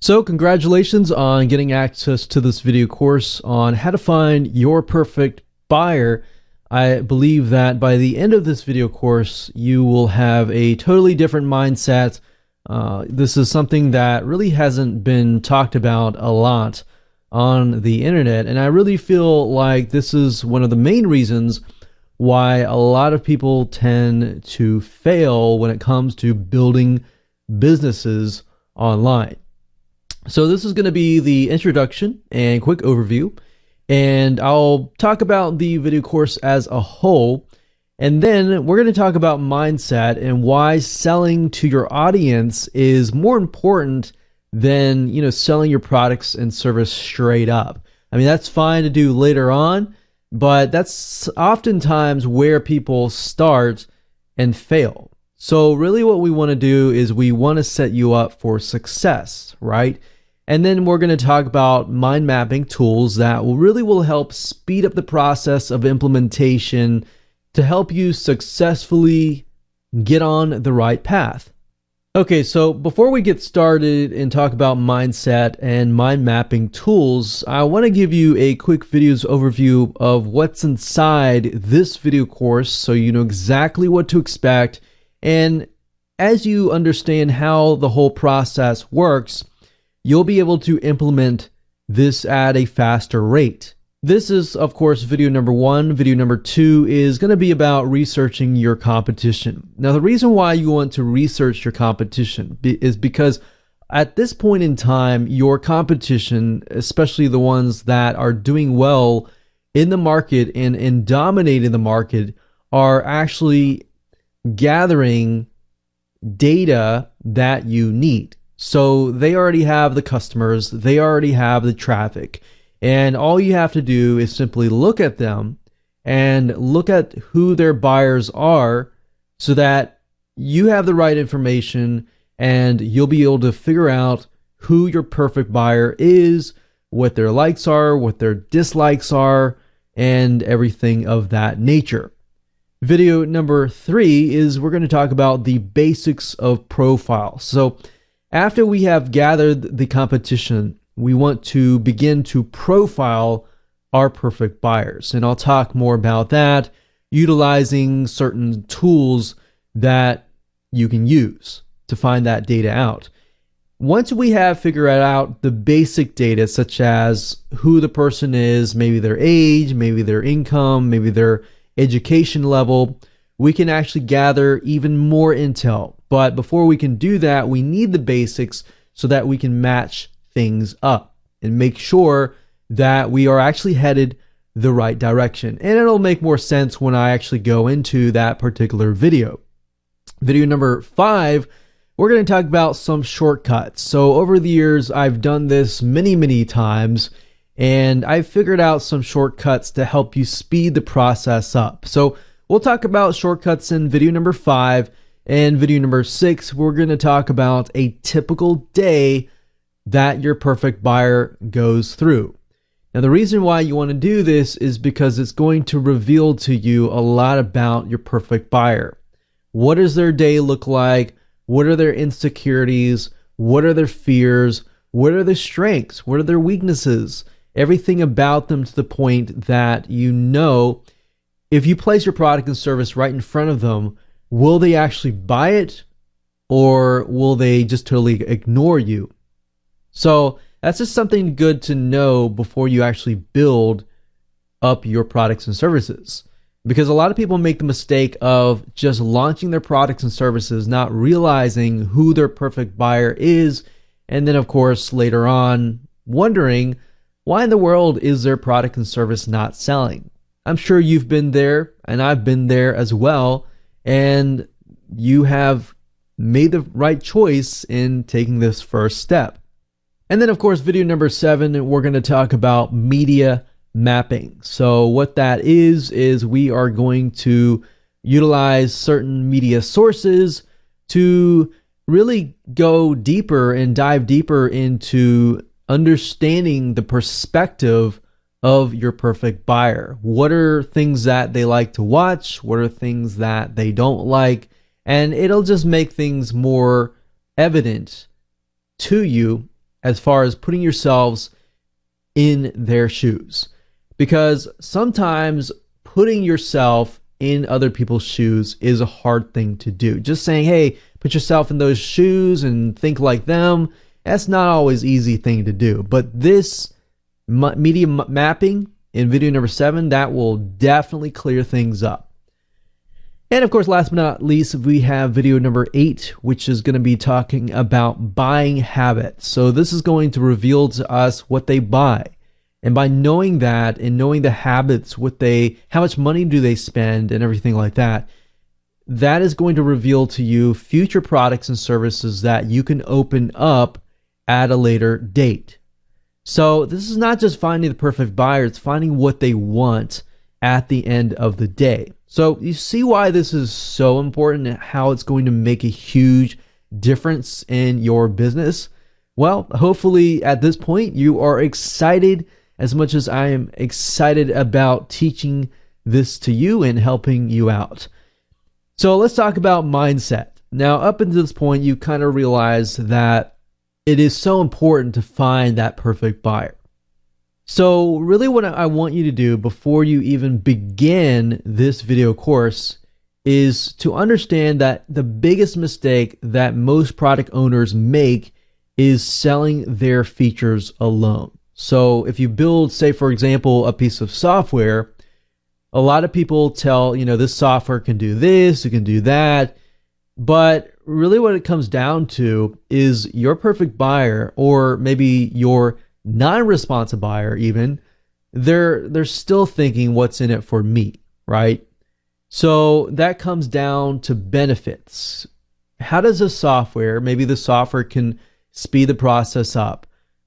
So congratulations on getting access to this video course on how to find your perfect buyer. I believe that by the end of this video course, you will have a totally different mindset. This is something that really hasn't been talked about a lot on the internet, and I really feel like this is one of the main reasons why a lot of people tend to fail when it comes to building businesses online. So this is going to be the introduction and quick overview, and I'll talk about the video course as a whole, and then we're going to talk about mindset and why selling to your audience is more important than, selling your products and service straight up. I mean, that's fine to do later on, but that's oftentimes where people start and fail. So really what we want to do is we want to set you up for success, right? And then we're going to talk about mind mapping tools that will help speed up the process of implementation to help you successfully get on the right path. Okay, so before we get started and talk about mindset and mind mapping tools, I want to give you a quick videos overview of what's inside this video course so you know exactly what to expect. And as you understand how the whole process works, you'll be able to implement this at a faster rate. This is, of course, video number one. Video number two is going to be about researching your competition. Now, the reason why you want to research your competition is because at this point in time, your competition, especially the ones that are doing well in the market and dominating the market, are actually gathering data that you need. So they already have the customers, they already have the traffic, and all you have to do is simply look at them and look at who their buyers are so that you have the right information and you'll be able to figure out who your perfect buyer is, what their likes are, what their dislikes are, and everything of that nature. Video number three is we're going to talk about the basics of profile. So after we have gathered the competition, we want to begin to profile our perfect buyers. And I'll talk more about that, utilizing certain tools that you can use to find that data out. Once we have figured out the basic data, such as who the person is, maybe their age, maybe their income, maybe their education level, we can actually gather even more intel. But before we can do that, we need the basics so that we can match things up and make sure that we are actually headed the right direction. And it'll make more sense when I actually go into that particular video. Video number five, we're going to talk about some shortcuts. So over the years, I've done this many times, and I've figured out some shortcuts to help you speed the process up. So we'll talk about shortcuts in video number five. And video number six, we're going to talk about a typical day that your perfect buyer goes through. Now, the reason why you want to do this is because it's going to reveal to you a lot about your perfect buyer. What does their day look like? What are their insecurities? What are their fears? What are their strengths? What are their weaknesses? Everything about them to the point that if you place your product and service right in front of them, will they actually buy it, or will they just totally ignore you? So that's just something good to know before you actually build up your products and services. Because a lot of people make the mistake of just launching their products and services, not realizing who their perfect buyer is, and then of course later on wondering, why in the world is their product and service not selling? I'm sure you've been there, and I've been there as well, and you have made the right choice in taking this first step. And then, of course, video number seven, we're going to talk about media mapping. So what that is we are going to utilize certain media sources to really go deeper and dive deeper into understanding the perspective of your perfect buyer. What are things that they like to watch? What are things that they don't like? And it'll just make things more evident to you as far as putting yourselves in their shoes. Because sometimes putting yourself in other people's shoes is a hard thing to do. Just saying, hey, put yourself in those shoes and think like them, that's not always an easy thing to do. But this media mapping in video number 7, that will definitely clear things up. And of course, last but not least, we have video number 8, which is going to be talking about buying habits. So this is going to reveal to us what they buy. And by knowing that and knowing the habits, how much money do they spend and everything like that, that is going to reveal to you future products and services that you can open up at a later date. So this is not just finding the perfect buyer, it's finding what they want at the end of the day. So you see why this is so important and how it's going to make a huge difference in your business? Well, hopefully at this point you are excited as much as I am excited about teaching this to you and helping you out. So let's talk about mindset. Now, up until this point, you kind of realize that it is so important to find that perfect buyer. So really what I want you to do before you even begin this video course is to understand that the biggest mistake that most product owners make is selling their features alone. So if you build, say, for example, a piece of software, a lot of people tell, this software can do this, it can do that. But really what it comes down to is your perfect buyer, or maybe your non-responsive buyer even, they're still thinking what's in it for me, right? So that comes down to benefits. How does maybe the software can speed the process up?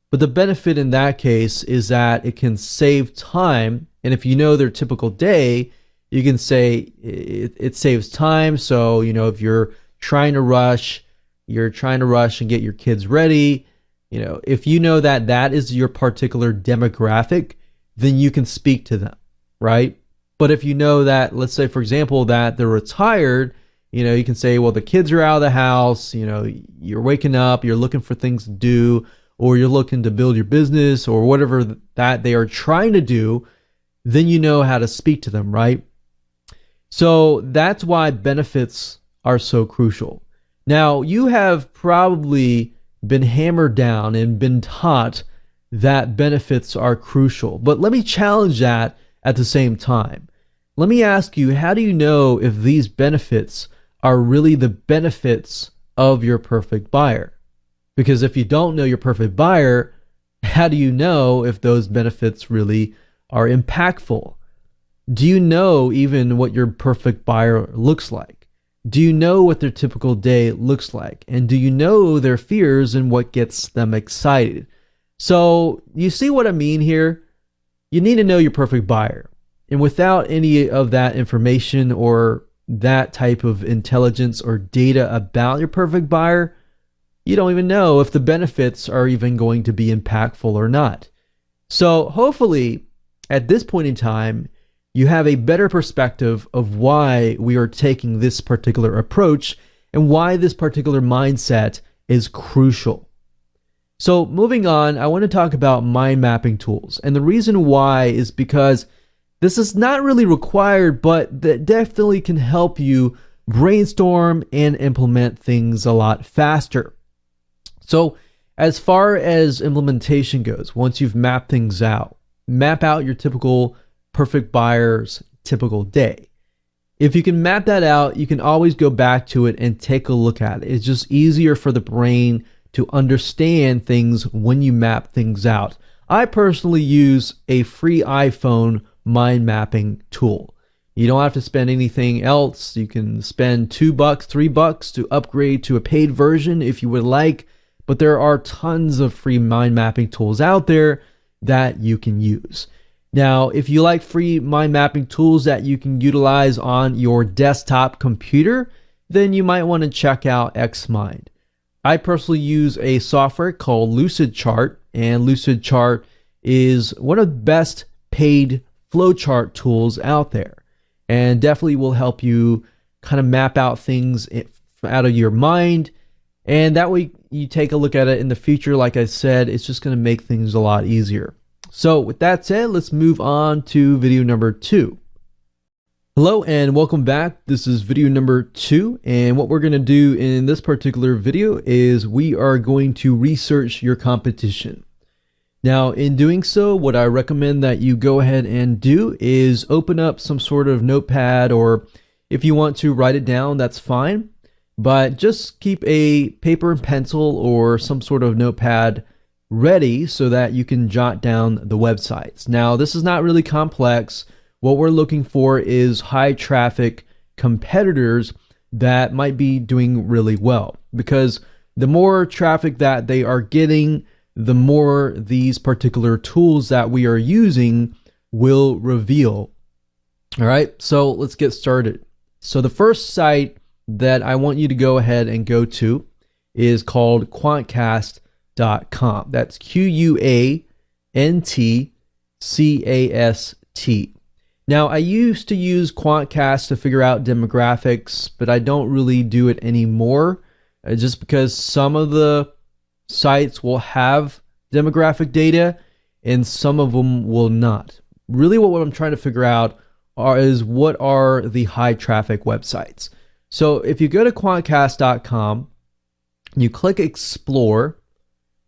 But the benefit in that case is that it can save time. And if you know their typical day, you can say it saves time. So, if you're trying to rush and get your kids ready, if you know that that is your particular demographic, then you can speak to them, right? But if you know that, let's say, for example, that they're retired, you can say, well, the kids are out of the house, you're waking up, you're looking for things to do, or you're looking to build your business or whatever that they are trying to do, then you know how to speak to them, right? So that's why benefits are so crucial. Now, you have probably been hammered down and been taught that benefits are crucial, but let me challenge that at the same time. Let me ask you, how do you know if these benefits are really the benefits of your perfect buyer? Because if you don't know your perfect buyer, how do you know if those benefits really are impactful? Do you know even what your perfect buyer looks like? Do you know what their typical day looks like? And do you know their fears and what gets them excited? So you see what I mean here? You need to know your perfect buyer. And without any of that information or that type of intelligence or data about your perfect buyer, you don't even know if the benefits are even going to be impactful or not. So hopefully at this point in time, you have a better perspective of why we are taking this particular approach and why this particular mindset is crucial. So moving on, I want to talk about mind mapping tools. And the reason why is because this is not really required, but that definitely can help you brainstorm and implement things a lot faster. So as far as implementation goes, once you've mapped things out, map out your typical perfect buyer's typical day. If you can map that out, you can always go back to it and take a look at it. It's just easier for the brain to understand things when you map things out. I personally use a free iPhone mind mapping tool. You don't have to spend anything else. You can spend $2, $3 to upgrade to a paid version if you would like. But there are tons of free mind mapping tools out there that you can use. Now, if you like free mind mapping tools that you can utilize on your desktop computer, then you might want to check out Xmind. I personally use a software called Lucidchart, and Lucidchart is one of the best paid flowchart tools out there, and definitely will help you kind of map out things out of your mind. And that way you take a look at it in the future, like I said, it's just going to make things a lot easier. So with that said, let's move on to video number 2. Hello and welcome back. This is video number 2, and what we're going to do in this particular video is we are going to research your competition. Now, in doing so, what I recommend that you go ahead and do is open up some sort of notepad, or if you want to write it down, that's fine. But just keep a paper and pencil or some sort of notepad ready so that you can jot down the websites. Now, this is not really complex. What we're looking for is high traffic competitors that might be doing really well, because the more traffic that they are getting, the more these particular tools that we are using will reveal. All right, so let's get started. So the first site that I want you to go ahead and go to is called Quantcast.com. That's Quantcast. Now, I used to use Quantcast to figure out demographics, but I don't really do it anymore, just because some of the sites will have demographic data and some of them will not. Really what I'm trying to figure out is what are the high traffic websites. So if you go to Quantcast.com, you click Explore,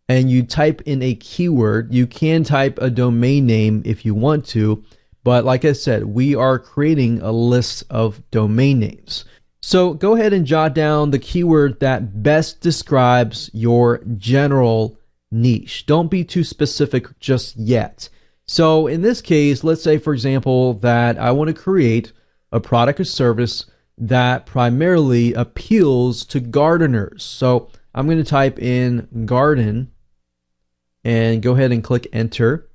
and you type in a keyword. You can type a domain name if you want to, but like I said, we are creating a list of domain names. So go ahead and jot down the keyword that best describes your general niche. Don't be too specific just yet. So in this case, let's say, for example, that I want to create a product or service that primarily appeals to gardeners. So I'm going to type in garden and go ahead and click enter.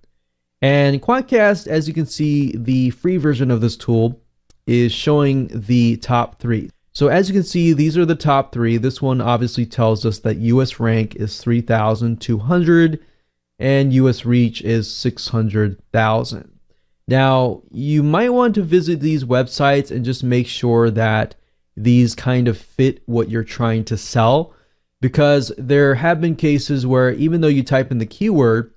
And Quantcast, as you can see, the free version of this tool is showing the top 3. So as you can see, these are the top 3. This one obviously tells us that US rank is 3,200 and US reach is 600,000. Now, you might want to visit these websites and just make sure that these kind of fit what you're trying to sell, because there have been cases where even though you type in the keyword,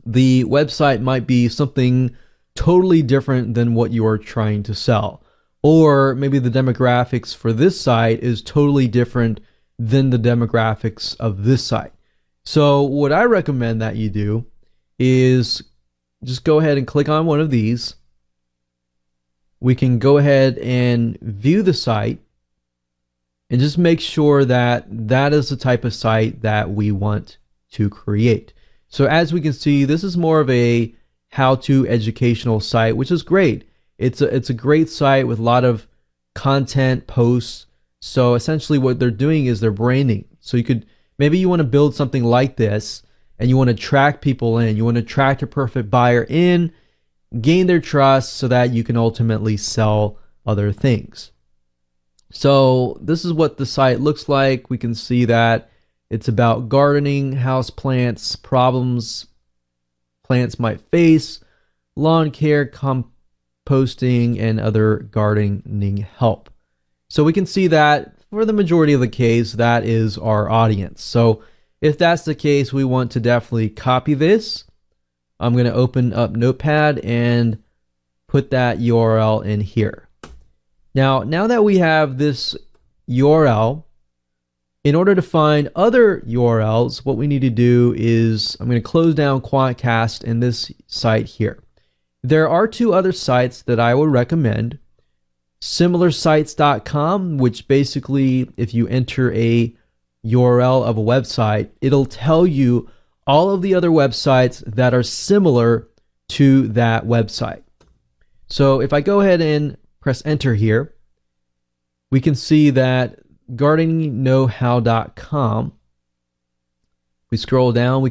the website might be something totally different than what you are trying to sell. Or maybe the demographics for this site is totally different than the demographics of this site. So what I recommend that you do is just go ahead and click on one of these. We can go ahead and view the site and just make sure that that is the type of site that we want to create. So as we can see, this is more of a how-to educational site, which is great. It's a great site with a lot of content posts. So essentially what they're doing is they're branding. So maybe you want to build something like this and you want to attract people in. You want to attract a perfect buyer in, gain their trust so that you can ultimately sell other things. So this is what the site looks like. We can see that it's about gardening, house plants, problems plants might face, lawn care, composting, and other gardening help. So we can see that for the majority of the case, that is our audience. So if that's the case, we want to definitely copy this. I'm going to open up Notepad and put that URL in here. Now that we have this URL, in order to find other URLs, what we need to do is I'm going to close down Quantcast and this site here. There are 2 other sites that I would recommend. Similarsites.com, which basically, if you enter a URL of a website, it'll tell you all of the other websites that are similar to that website. So if I go ahead and press enter here, we can see that gardeningknowhow.com. We scroll down, we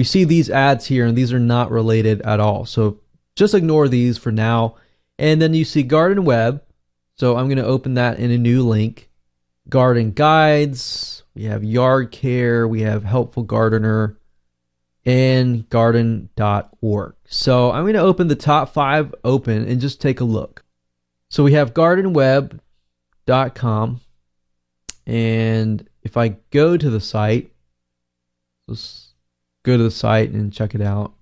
see these ads here, and these are not related at all. So just ignore these for now. And then you see Garden Web. So I'm going to open that in a new link. Garden guides, we have yard care, we have helpful gardener, and garden.org. So I'm going to open the top 5 open and just take a look. So we have gardenweb.com, and if I go to the site, let's go to the site and check it out.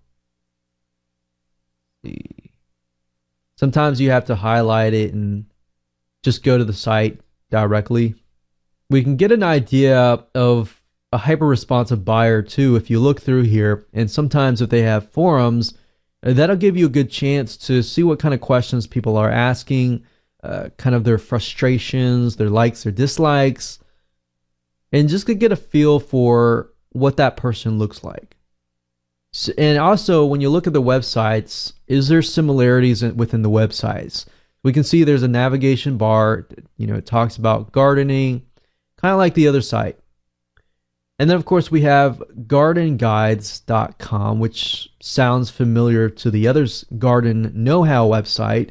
Sometimes you have to highlight it and just go to the site directly. We can get an idea of a hyper-responsive buyer too if you look through here, and sometimes if they have forums, that'll give you a good chance to see what kind of questions people are asking, kind of their frustrations, their likes, their dislikes, and just to get a feel for what that person looks like. And also, when you look at the websites, is there similarities within the websites? We can see there's a navigation bar, it talks about gardening, kind of like the other site. And then, of course, we have gardenguides.com, which sounds familiar to the other garden know-how website.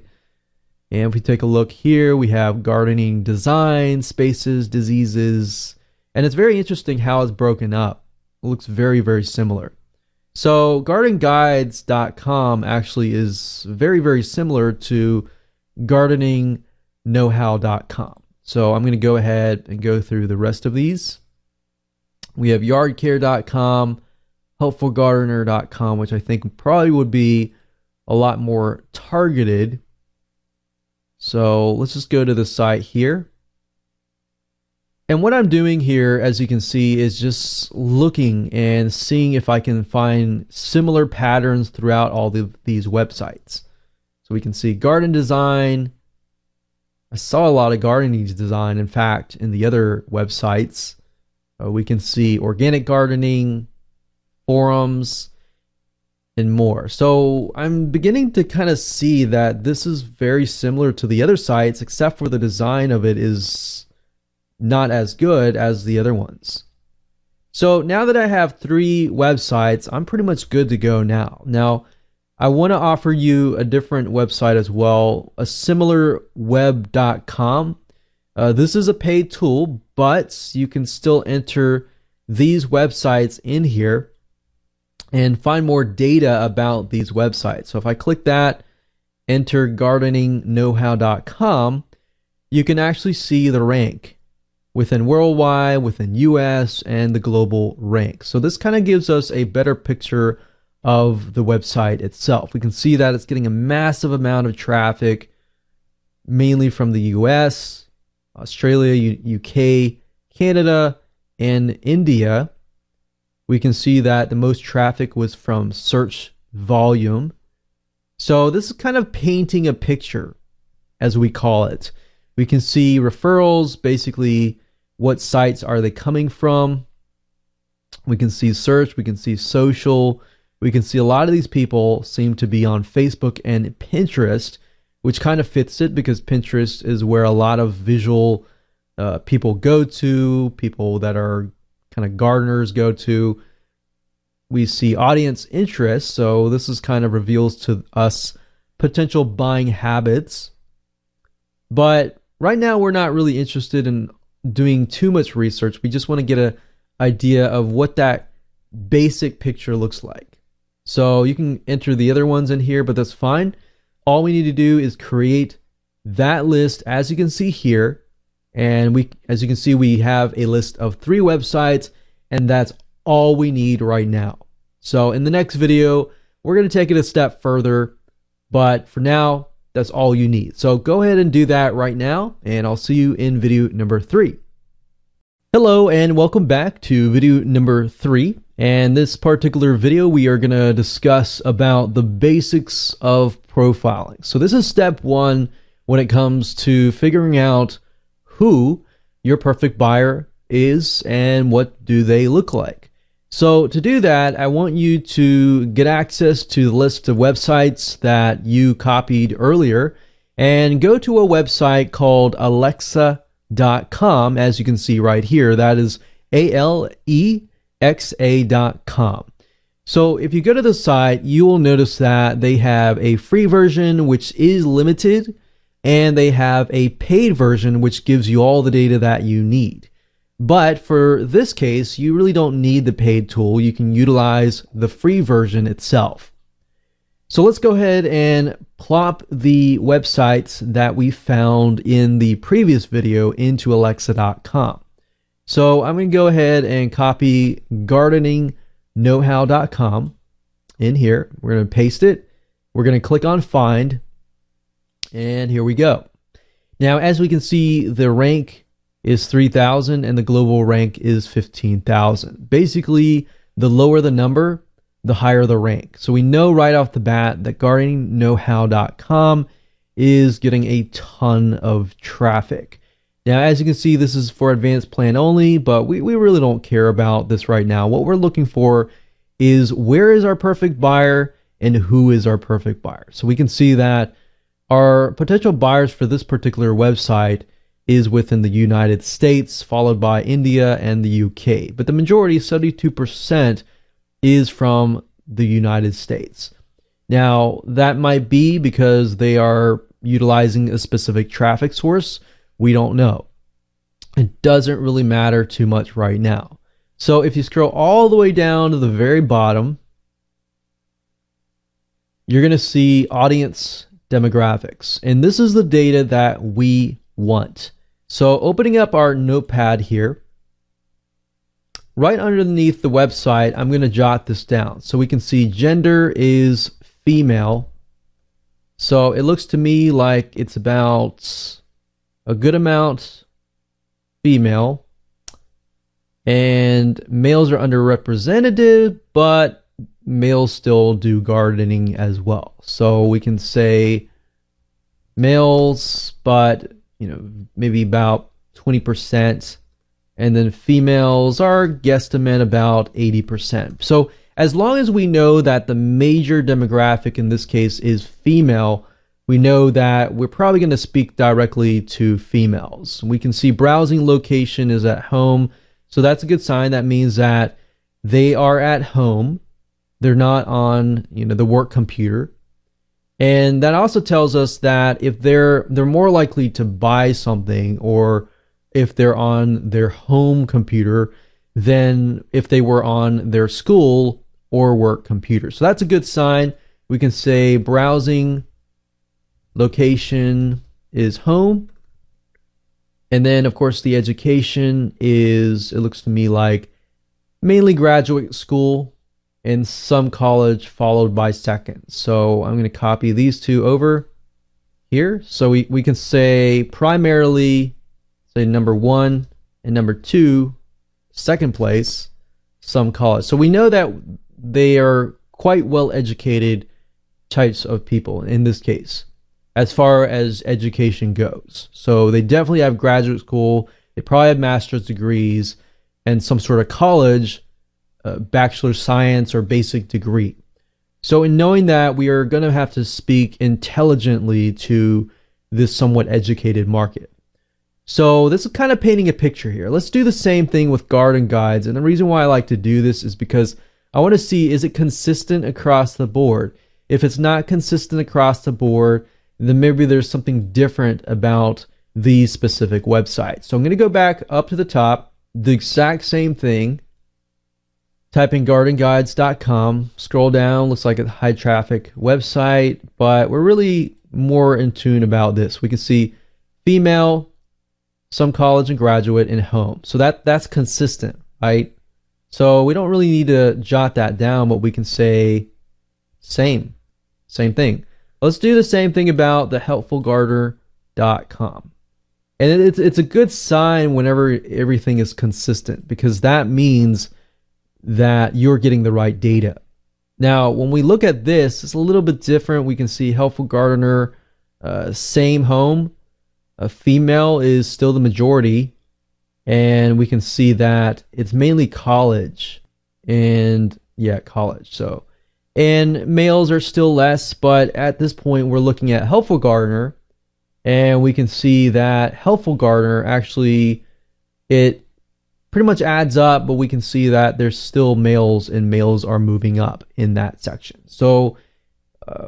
And if we take a look here, we have gardening design, spaces, diseases, and it's very interesting how it's broken up. It looks very, very similar. So gardenguides.com actually is very, very similar to gardeningknowhow.com. So I'm going to go ahead and go through the rest of these. We have yardcare.com, helpfulgardener.com, which I think probably would be a lot more targeted. So let's just go to the site here. And what I'm doing here, as you can see, is just looking and seeing if I can find similar patterns throughout all these websites. So we can see garden design. I saw a lot of gardening design, in fact, in the other websites. We can see organic gardening, forums, and more. So I'm beginning to kind of see that this is very similar to the other sites, except for the design of it is not as good as the other ones. So now that I have 3 websites, I'm pretty much good to go now. Now, I want to offer you a different website as well, a similar web.com. This is a paid tool, but you can still enter these websites in here and find more data about these websites. So if I click that, enter gardeningknowhow.com, you can actually see the rank within worldwide, within US, and the global rank. So this kind of gives us a better picture of the website itself. We can see that it's getting a massive amount of traffic, mainly from the US, Australia, UK, Canada, and India. We can see that the most traffic was from search volume. So this is kind of painting a picture, as we call it. We can see referrals, basically what sites are they coming from. We can see search, we can see social. We can see a lot of these people seem to be on Facebook and Pinterest, which kind of fits it because Pinterest is where a lot of visual people go to, people that are kind of gardeners go to. We see audience interest, so this is kind of reveals to us potential buying habits. But right now we're not really interested in doing too much research. We just want to get an idea of what that basic picture looks like. So you can enter the other ones in here, but that's fine. All we need to do is create that list, as you can see here. And as you can see, we have a list of 3 websites, and that's all we need right now. So in the next video, we're going to take it a step further, but for now, that's all you need. So go ahead and do that right now, and I'll see you in video number 3. Hello, and welcome back to video number 3. And this particular video, we are going to discuss about the basics of profiling. So this is step 1 when it comes to figuring out who your perfect buyer is and what do they look like. So to do that, I want you to get access to the list of websites that you copied earlier and go to a website called alexa.com, as you can see right here. That is alexa.com. So if you go to the site, you will notice that they have a free version, which is limited, and they have a paid version, which gives you all the data that you need. But for this case, you really don't need the paid tool. You can utilize the free version itself. So let's go ahead and plop the websites that we found in the previous video into alexa.com. So I'm going to go ahead and copy gardeningknowhow.com in here. We're going to paste it. We're going to click on find, and here we go. Now, as we can see, the rank is 3,000 and the global rank is 15,000. Basically, the lower the number, the higher the rank. So we know right off the bat that gardeningknowhow.com is getting a ton of traffic. Now, as you can see, this is for advanced plan only, but we really don't care about this right now. What we're looking for is where is our perfect buyer and who is our perfect buyer. So we can see that our potential buyers for this particular website is within the United States, followed by India and the UK. But the majority, 72%, is from the United States. Now, that might be because they are utilizing a specific traffic source. We don't know. It doesn't really matter too much right now. So if you scroll all the way down to the very bottom, you're going to see audience demographics. And this is the data that we want. So opening up our notepad here, right underneath the website, I'm going to jot this down. So we can see gender is female. So it looks to me like it's about a good amount female, and males are underrepresented, but males still do gardening as well. So we can say males, but maybe about 20%, and then females are guesstimate about 80%. So as long as we know that the major demographic in this case is female, we know that we're probably going to speak directly to females. We can see browsing location is at home. So that's a good sign. That means that they are at home. They're not on, the work computer. And that also tells us that if they're more likely to buy something, or if they're on their home computer, than if they were on their school or work computer. So that's a good sign. We can say browsing location is home. And then, of course, the education is, it looks to me like, mainly graduate school and some college followed by second. So I'm going to copy these two over here. So we can say primarily, say number 1 and number 2, second place, some college. So we know that they are quite well educated types of people in this case, as far as education goes. So they definitely have graduate school, they probably have master's degrees, and some sort of college, bachelor science or basic degree. So in knowing that, we are going to have to speak intelligently to this somewhat educated market. So this is kind of painting a picture here. Let's do the same thing with garden guides. And the reason why I like to do this is because I want to see, is it consistent across the board? If it's not consistent across the board, then maybe there's something different about these specific websites. So I'm going to go back up to the top, the exact same thing, type in gardenguides.com, scroll down, looks like a high traffic website, but we're really more in tune about this. We can see female, some college and graduate, and home. So that's consistent, right? So we don't really need to jot that down, but we can say same thing. Let's do the same thing about the helpfulgardener.com. And it's a good sign whenever everything is consistent, because that means that you're getting the right data. Now, when we look at this, it's a little bit different. We can see Helpful Gardener, same home. A female is still the majority. And we can see that it's mainly college. And yeah, college. So, and males are still less, but at this point, we're looking at Helpful Gardener. And we can see that Helpful Gardener actually, it pretty much adds up, but we can see that there's still males, and males are moving up in that section. So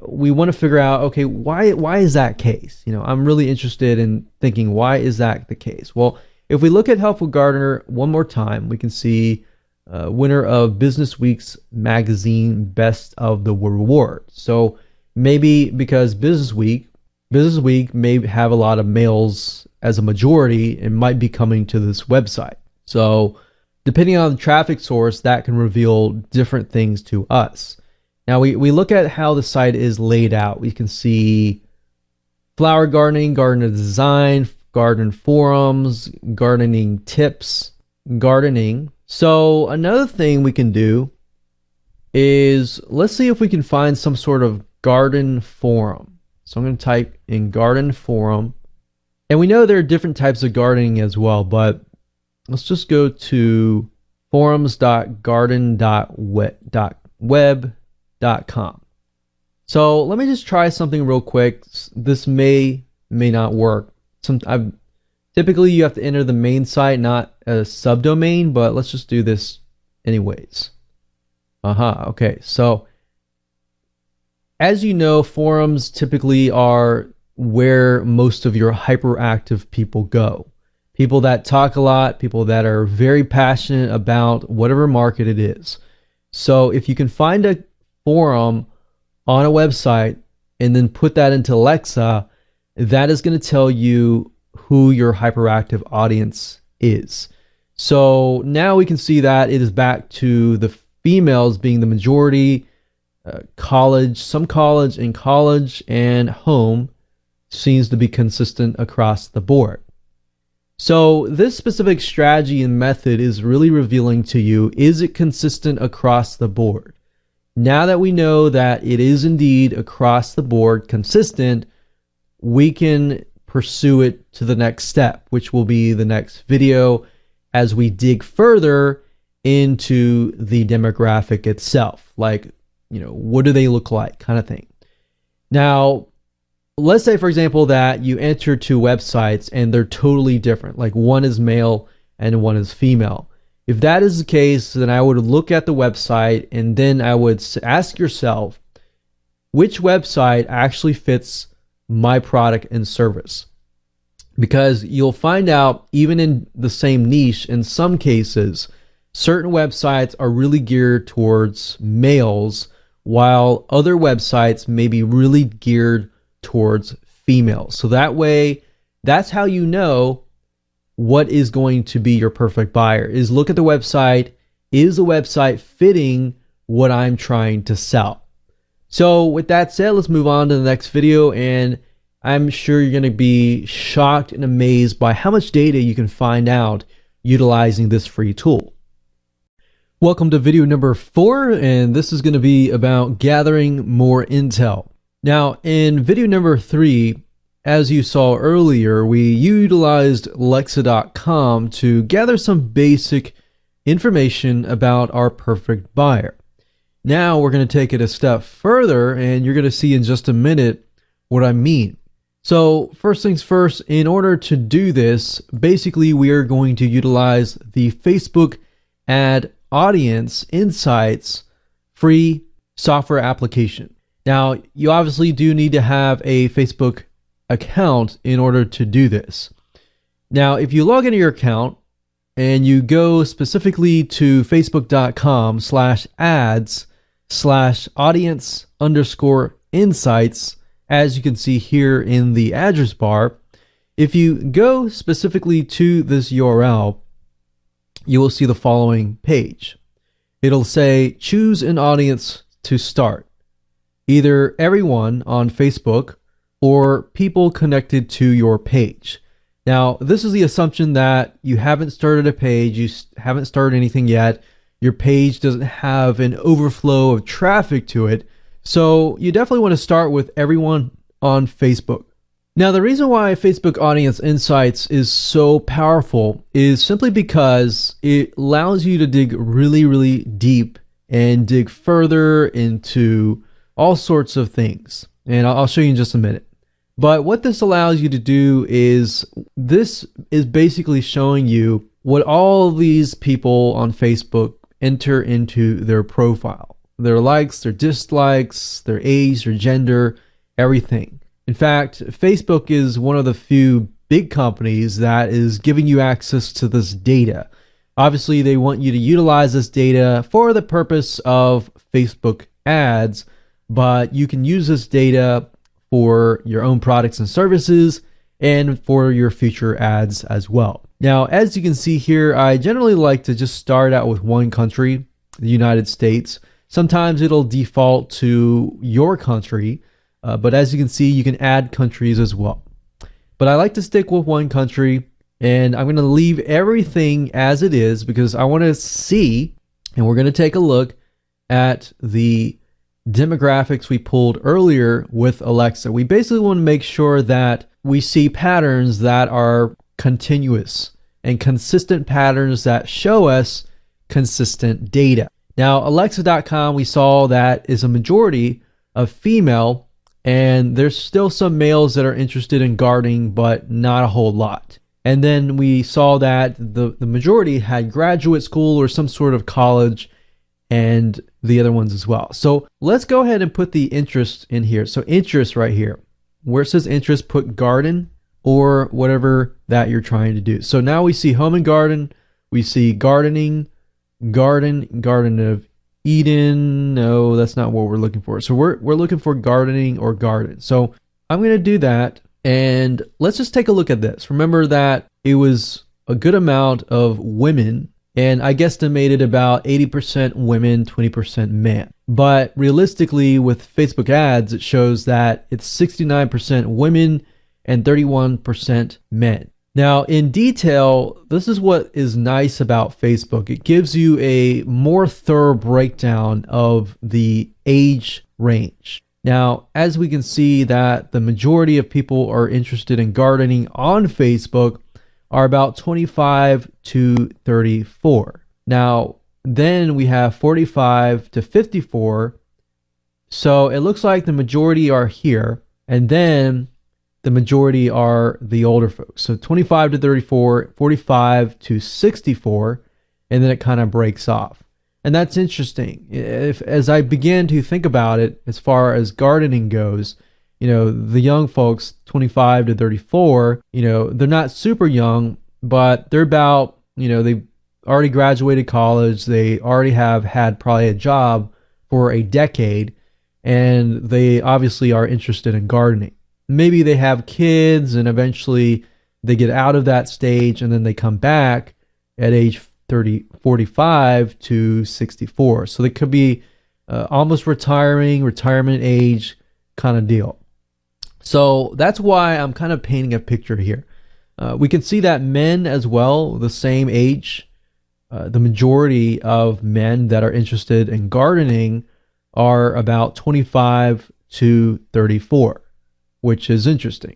we want to figure out, okay, why is that case? I'm really interested in thinking, why is that the case? Well, if we look at Helpful Gardener one more time, we can see winner of Business Week's magazine Best of the Reward. So maybe because Business Week may have a lot of males as a majority and might be coming to this website. So depending on the traffic source, that can reveal different things to us. Now we look at how the site is laid out. We can see flower gardening, garden design, garden forums, gardening tips, gardening. So another thing we can do is, let's see if we can find some sort of garden forum. So I'm going to type in garden forum. And we know there are different types of gardening as well, but let's just go to forums.garden.web.com. So let me just try something real quick. This may not work. Typically you have to enter the main site, not a subdomain, but let's just do this anyways. Okay, so as you know, forums typically are where most of your hyperactive people go. People that talk a lot, people that are very passionate about whatever market it is. So if you can find a forum on a website and then put that into Alexa, that is going to tell you who your hyperactive audience is. So now we can see that it is back to the females being the majority, college, some college, and home seems to be consistent across the board. So this specific strategy and method is really revealing to you, is it consistent across the board? Now that we know that it is indeed across the board consistent, we can pursue it to the next step, which will be the next video as we dig further into the demographic itself. Like, what do they look like, kind of thing. Now, let's say, for example, that you enter two websites and they're totally different. Like one is male and one is female. If that is the case, then I would look at the website and then I would ask yourself, which website actually fits my product and service? Because you'll find out, even in the same niche, in some cases, certain websites are really geared towards males, while other websites may be really geared towards females. So that way, that's how you know what is going to be your perfect buyer, is look at the website. Is the website fitting what I'm trying to sell? So with that said, let's move on to the next video, and I'm sure you're going to be shocked and amazed by how much data you can find out utilizing this free tool. Welcome to video number 4, and this is going to be about gathering more intel. Now, in video number 3, as you saw earlier, we utilized Alexa.com to gather some basic information about our perfect buyer. Now we're going to take it a step further, and you're going to see in just a minute what I mean. So first things first, in order to do this, basically we are going to utilize the Facebook Ad Audience Insights free software application. Now, you obviously do need to have a Facebook account in order to do this. Now, if you log into your account and you go specifically to facebook.com/ads/audience_insights, as you can see here in the address bar, if you go specifically to this URL, you will see the following page. It'll say, choose an audience to start. Either everyone on Facebook or people connected to your page. Now, this is the assumption that you haven't started a page, you haven't started anything yet, your page doesn't have an overflow of traffic to it, so you definitely want to start with everyone on Facebook. Now, the reason why Facebook Audience Insights is so powerful is simply because it allows you to dig really, really deep and dig further into all sorts of things. And I'll show you in just a minute. But what this allows you to do is, this is basically showing you what all these people on Facebook enter into their profile. Their likes, their dislikes, their age, their gender, everything. In fact, Facebook is one of the few big companies that is giving you access to this data. Obviously, they want you to utilize this data for the purpose of Facebook ads, but you can use this data for your own products and services, and for your future ads as well. Now, as you can see here, I generally like to just start out with one country, the United States. Sometimes it'll default to your country, but as you can see, you can add countries as well. But I like to stick with one country, and I'm going to leave everything as it is because I want to see, and we're going to take a look at the demographics we pulled earlier with Alexa. We basically want to make sure that we see patterns that are continuous and consistent patterns that show us consistent data. Now, Alexa.com, we saw that is a majority of female, and there's still some males that are interested in gardening, but not a whole lot. And then we saw that the majority had graduate school or some sort of college, and the other ones as well. So let's go ahead and put the interest in here. So interest right here, where it says interest, put garden or whatever that you're trying to do. So now we see home and garden, we see gardening, Garden of Eden. No, that's not what we're looking for. So we're looking for gardening or garden. So I'm going to do that, and let's just take a look at this. Remember that it was a good amount of women, and I guesstimated about 80% women, 20% men. But realistically, with Facebook ads, it shows that it's 69% women and 31% men. Now, in detail, this is what is nice about Facebook. It gives you a more thorough breakdown of the age range. Now, as we can see that the majority of people are interested in gardening on Facebook are about 25 to 34. Now, then we have 45 to 54. So it looks like the majority are here, and then the majority are the older folks. So 25 to 34, 45 to 64, and then it kind of breaks off. And that's interesting. As I began to think about it, as far as gardening goes, the young folks, 25 to 34, they're not super young, but they're about, they've already graduated college. They already have had probably a job for a decade, and they obviously are interested in gardening. Maybe they have kids and eventually they get out of that stage and then they come back at age 45 to 64. So they could be almost retirement age kind of deal. So that's why I'm kind of painting a picture here. We can see that men as well, the same age, the majority of men that are interested in gardening are about 25 to 34. Which is interesting.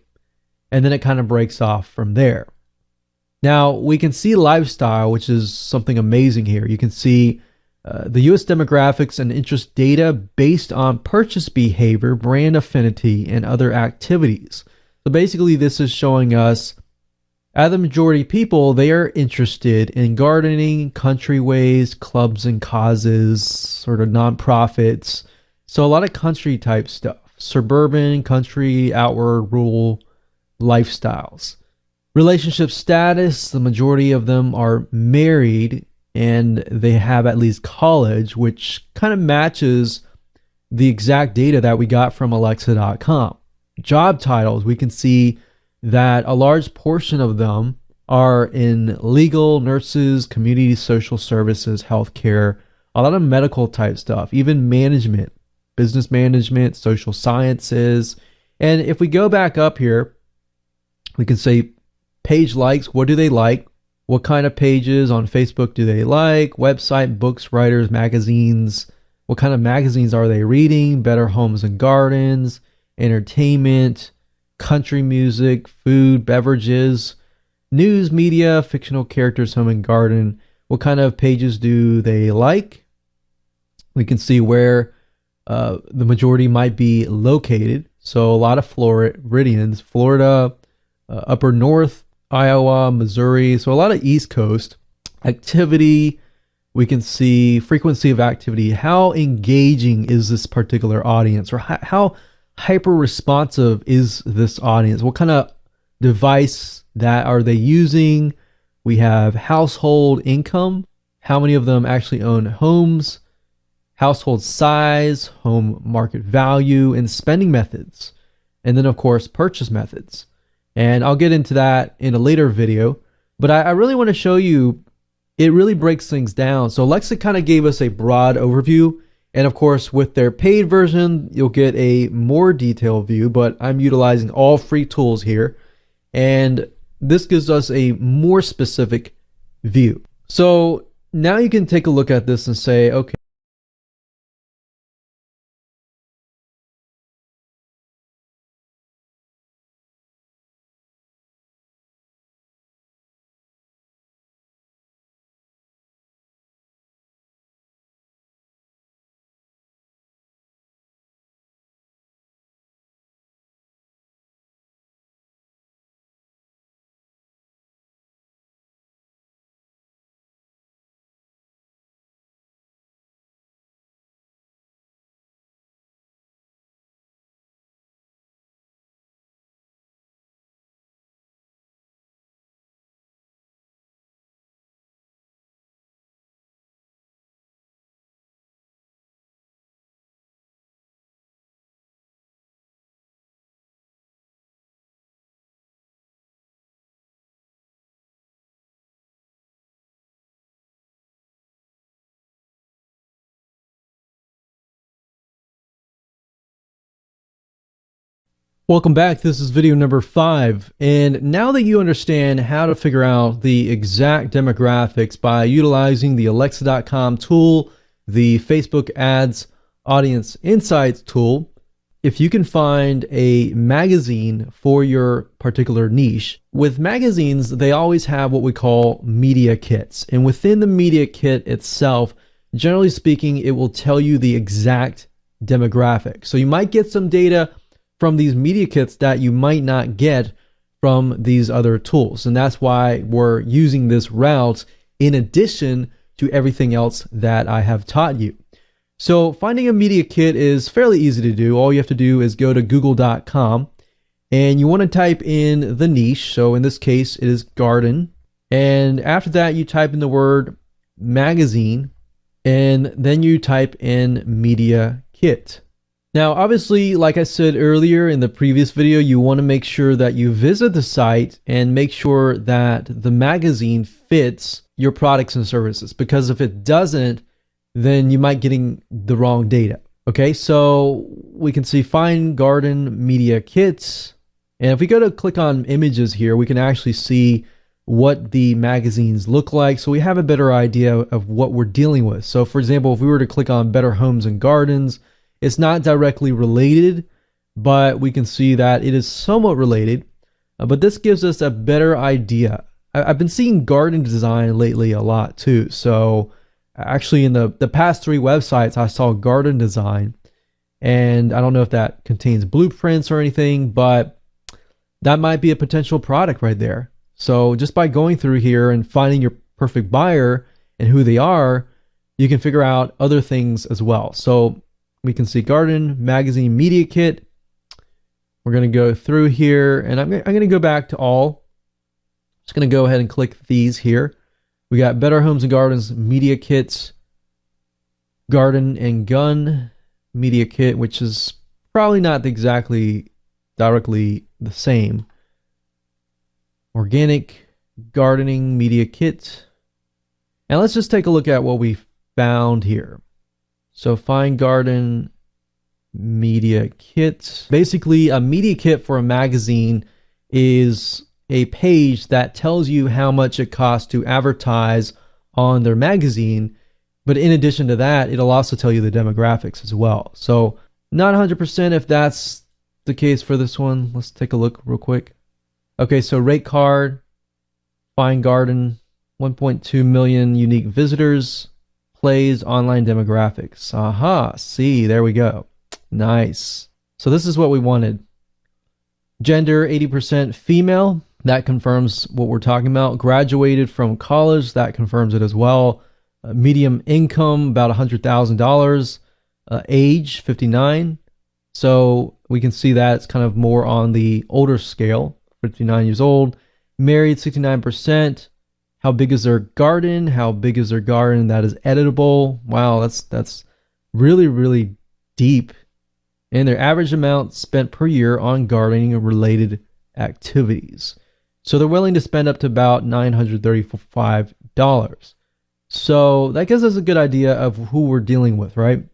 And then it kind of breaks off from there. Now, we can see lifestyle, which is something amazing here. You can see the US demographics and interest data based on purchase behavior, brand affinity, and other activities. So basically, this is showing us, out of the majority of people, they are interested in gardening, country ways, clubs and causes, sort of nonprofits. So a lot of country type stuff. Suburban, country, outward, rural lifestyles. Relationship status, the majority of them are married and they have at least college, which kind of matches the exact data that we got from Alexa.com. Job titles, we can see that a large portion of them are in legal, nurses, community social services, healthcare, a lot of medical type stuff, even management. Business management, social sciences. And if we go back up here, we can say page likes. What do they like? What kind of pages on Facebook do they like? Website, books, writers, magazines. What kind of magazines are they reading? Better Homes and Gardens, entertainment, country music, food, beverages, news, media, fictional characters, home and garden. What kind of pages do they like? We can see where the majority might be located. So a lot of Floridians, Florida, upper north, Iowa, Missouri. So a lot of East Coast activity. We can see frequency of activity. How engaging is this particular audience, or how hyper responsive is this audience? What kind of device that are they using? We have household income. How many of them actually own homes? Household size, home market value, and spending methods. And then, of course, purchase methods. And I'll get into that in a later video. But I really want to show you, it really breaks things down. So Alexa kind of gave us a broad overview. And of course, with their paid version, you'll get a more detailed view, but I'm utilizing all free tools here. And this gives us a more specific view. So now you can take a look at this and say, okay, welcome back. This is video number 5. And now that you understand how to figure out the exact demographics by utilizing the Alexa.com tool, the Facebook Ads Audience Insights tool, if you can find a magazine for your particular niche, with magazines, they always have what we call media kits. And within the media kit itself, generally speaking, it will tell you the exact demographic. So you might get some data from these media kits that you might not get from these other tools. And that's why we're using this route in addition to everything else that I have taught you. So finding a media kit is fairly easy to do. All you have to do is go to google.com and you want to type in the niche. So in this case, it is garden. And after that, you type in the word magazine and then you type in media kit. Now, obviously, like I said earlier in the previous video, you want to make sure that you visit the site and make sure that the magazine fits your products and services, because if it doesn't, then you might getting the wrong data. Okay, so we can see find garden media kits. And if we go to click on images here, we can actually see what the magazines look like. So we have a better idea of what we're dealing with. So for example, if we were to click on Better Homes and Gardens, it's not directly related, but we can see that it is somewhat related. But this gives us a better idea. I've been seeing garden design lately a lot too. So actually in the past 3 websites, I saw garden design. And I don't know if that contains blueprints or anything, but that might be a potential product right there. So just by going through here and finding your perfect buyer and who they are, you can figure out other things as well. So we can see garden magazine media kit. We're going to go through here and I'm going to go back to all. Just going to go ahead and click these here. We got Better Homes and Gardens media kits, garden and gun media kit, which is probably not exactly directly the same. Organic gardening media kit. And let's just take a look at what we found here. So find garden media kit. Basically, a media kit for a magazine is a page that tells you how much it costs to advertise on their magazine. But in addition to that, it'll also tell you the demographics as well. So not 100% if that's the case for this one. Let's take a look real quick. Okay, so rate card, find garden, 1.2 million unique visitors. Plays online demographics. Aha, see, there we go. Nice. So this is what we wanted. Gender, 80% female. That confirms what we're talking about. Graduated from college. That confirms it as well. Medium income, about $100,000. Age, 59. So we can see that it's kind of more on the older scale. 59 years old. Married, 69%. How big is their garden? How big is their garden that is editable? Wow, that's really, really deep. And their average amount spent per year on gardening and related activities. So they're willing to spend up to about $935. So that gives us a good idea of who we're dealing with, right?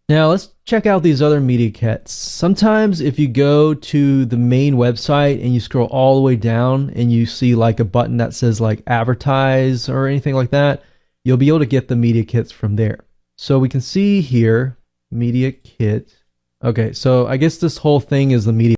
Now let's check out these other media kits. Sometimes if you go to the main website and you scroll all the way down and you see like a button that says like advertise or anything like that, you'll be able to get the media kits from there. So we can see here, media kit. Okay, so I guess this whole thing is the media